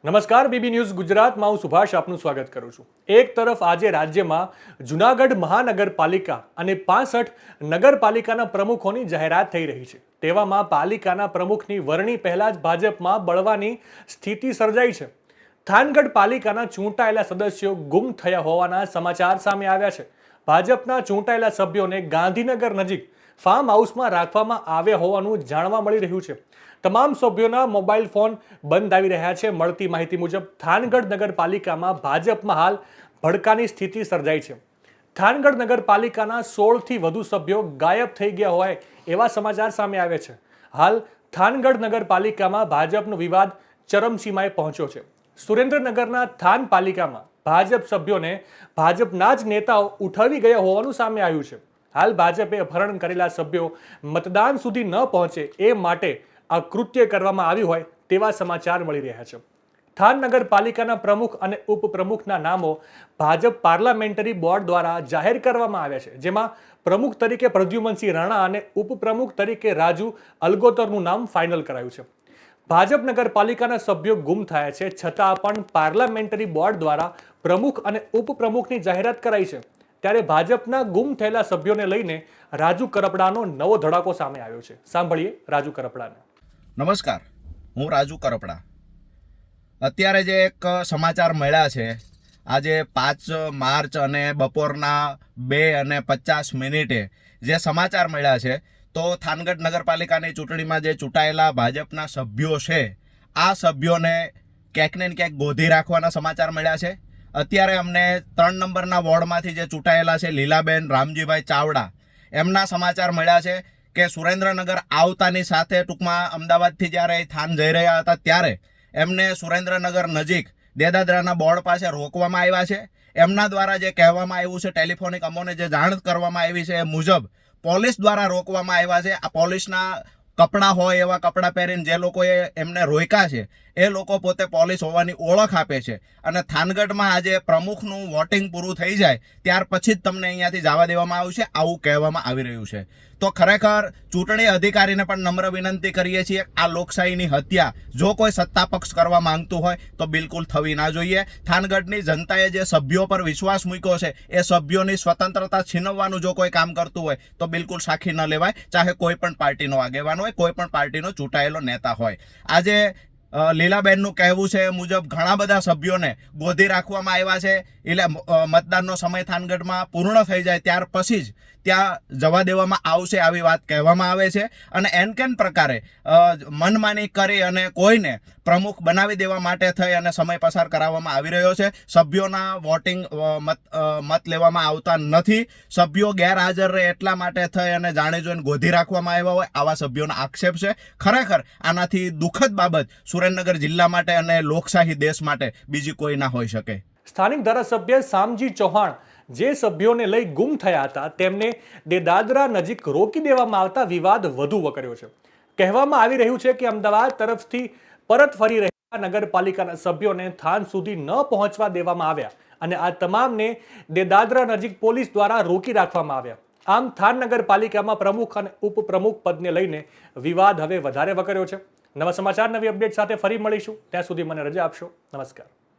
નમસ્કાર BB news ગુજરાતમાં હું સુભાષ આપનું સ્વાગત કરું છું। એક તરફ આજે રાજ્યમાં જૂનાગઢ મહાનગરપાલિકા અને 65 નગરપાલિકાના પ્રમુખોની જાહેરાત થઈ રહી છે। તેવામાં પાલિકાના પ્રમુખની વરણી પહેલા જ ભાજપમાં બળવાની સ્થિતિ સર્જાઈ છે। થાનગઢ પાલિકાના ચૂંટાયેલા સદસ્યો ગુમ થયા હોવાના સમાચાર સામે આવ્યા છે। ભાજપના ચૂંટાયેલા સભ્યોને ગાંધીનગર નજીક ફાર્મ હાઉસમાં રાખવામાં આવ્યા હોવાનું જાણવા મળી રહ્યું છે। તમામ સભ્યોના મોબાઈલ ફોન બંધ આવી રહ્યા છે। મળતી માહિતી મુજબ થાનગઢ નગરપાલિકામાં ભાજપમાં હાલ ભડકાની સ્થિતિ સર્જાઈ છે। થાનગઢ નગરપાલિકાના 16 થી વધુ સભ્યો ગાયબ થઈ ગયા હોય એવા સમાચાર સામે આવ્યા છે। હાલ થાનગઢ નગરપાલિકામાં ભાજપનો વિવાદ ચરમસીમાએ પહોંચ્યો છે। સુરેન્દ્રનગરના થાન પાલિકામાં ભાજપ સભ્યોને ભાજપના જ નેતાઓ ઉઠાવી ગયા હોવાનું સામે આવ્યું છે। હાલ ભાજપે અપહરણ કરેલા સભ્યો મતદાન સુધી ન પહોંચે એ માટે આ કૃત્ય કરવામાં આવ્યું હોય તેવા સમાચાર મળી રહ્યા છે। થાન નગરપાલિકાના પ્રમુખ અને ઉપપ્રમુખના નામો ભાજપ પાર્લામેન્ટરી બોર્ડ દ્વારા જાહેર કરવામાં આવ્યા છે, જેમાં પ્રમુખ તરીકે પ્રદ્યુમનસિંહ રાણા અને ઉપપ્રમુખ તરીકે રાજુ અલગોતરનું નામ ફાઇનલ કરાયું છે। ભાજપ નગરપાલિકાના સભ્યો ગુમ થયા છે, છતાં પણ પાર્લામેન્ટરી બોર્ડ દ્વારા પ્રમુખ અને ઉપપ્રમુખની જાહેરાત કરાઈ છે। ત્યારે ભાજપના ગુમ થયેલા સભ્યોને લઈને રાજુ કરપડાનો નવો ધડાકો સામે આવ્યો છે। સાંભળીએ રાજુ કરપડાને। નમસ્કાર, હું રાજુ કરપડા। અત્યારે જે એક સમાચાર મળ્યા છે, આજે 5 માર્ચ અને બપોરના 2:50 જે સમાચાર મળ્યા છે, તો થાનગઢ નગરપાલિકાની ચૂંટણીમાં જે ચૂંટાયેલા ભાજપના સભ્યો છે, આ સભ્યોને ક્યાંક ને ક્યાંક ગોધી રાખવાના સમાચાર મળ્યા છે। અત્યારે અમને 3 નંબરના વોર્ડમાંથી જે ચૂંટાયેલા છે લીલાબેન રામજીભાઈ ચાવડા, એમના સમાચાર મળ્યા છે કે સુરેન્દ્રનગર આવતાની સાથે ટૂંકમાં અમદાવાદથી જ્યારે થાન જઈ રહ્યા હતા ત્યારે એમને સુરેન્દ્રનગર નજીક દેદાદરાના બોર્ડ પાસે રોકવામાં આવ્યા છે। એમના દ્વારા જે કહેવામાં આવ્યું છે, ટેલિફોનિક અમોને જે જાણ કરવામાં આવી છે એ મુજબ પોલીસ દ્વારા રોકવામાં આવ્યા છે। આ પોલીસના કપડાં હોય એવા કપડાં પહેરીને જે લોકોએ એમને રોક્યા છે એ લોકો પોતે પોલીસ હોવાની ઓળખ આપે છે, અને થાનગઢમાં આજે પ્રમુખનું વોટિંગ પૂરું થઈ જાય ત્યાર પછી જ તમને અહીંયાથી જવા દેવામાં આવ્યું છે, આવું કહેવામાં આવી રહ્યું છે। તો ખરેખર ચૂંટણી અધિકારીને પણ નમ્ર વિનંતી કરીએ છીએ, આ લોકશાહીની હત્યા જો કોઈ સત્તા પક્ષ કરવા માંગતું હોય તો બિલકુલ થવી ના જોઈએ। થાનગઢની જનતાએ જે સભ્યો પર વિશ્વાસ મૂક્યો છે એ સભ્યોની સ્વતંત્રતા છીનવવાનું જો કોઈ કામ કરતું હોય તો બિલકુલ સાખી ન લેવાય, ચાહે કોઈ પણ પાર્ટીનો આગેવાન હોય, કોઈ પણ પાર્ટીનો ચૂંટાયેલો નેતા હોય। આજે લીલાબેનનું કહેવું છે એ મુજબ ઘણા બધા સભ્યોને ગોધી રાખવામાં આવ્યા છે, એટલે મતદાનનો સમય થાનગઢમાં પૂર્ણ થઈ જાય ત્યાર પછી જ ત્યાં જવા દેવામાં આવશે આવી વાત કહેવામાં આવે છે। અને એનકેન પ્રકારે મનમાની કરી અને કોઈને પ્રમુખ બનાવી દેવા માટે થઈ અને સમય પસાર કરાવવામાં આવી રહ્યો છે। સભ્યોના વોટિંગ મત લેવામાં આવતા નથી, સભ્યો ગેરહાજર રહે એટલા માટે થઈ અને જાણી જોઈને ગોધી રાખવામાં આવ્યા હોય આવા સભ્યોનો આક્ષેપ છે। ખરેખર આનાથી દુઃખદ બાબત સુરેન્દ્રનગર જિલ્લા માટે અને લોકશાહી દેશ માટે બીજી કોઈ ના હોઈ શકે। સ્થાનિક ધારાસભ્ય શામજી ચૌહાણ જે સભ્યોને લઈ ગુમ થયા હતા તેમને દેદાદરા નજીક રોકી દેવામાં આવતા વિવાદ વધુ વકર્યો છે। કહેવામાં આવી રહ્યું છે કે અમદાવાદ તરફથી પરત ફરી રહેલા નગરપાલિકાના સભ્યોને થાન સુધી ન પહોંચવા દેવામાં આવ્યા અને આ તમામને દેદાદરા નજીક પોલીસ દ્વારા રોકી રાખવામાં આવ્યા। આમ થાન નગરપાલિકામાં પ્રમુખ અને ઉપપ્રમુખ પદને લઈને વિવાદ હવે વધારે વકર્યો છે। નવા સમાચાર નવી અપડેટ સાથે ફરી મળીશું, ત્યાં સુધી મને રજા આપશો। નમસ્કાર।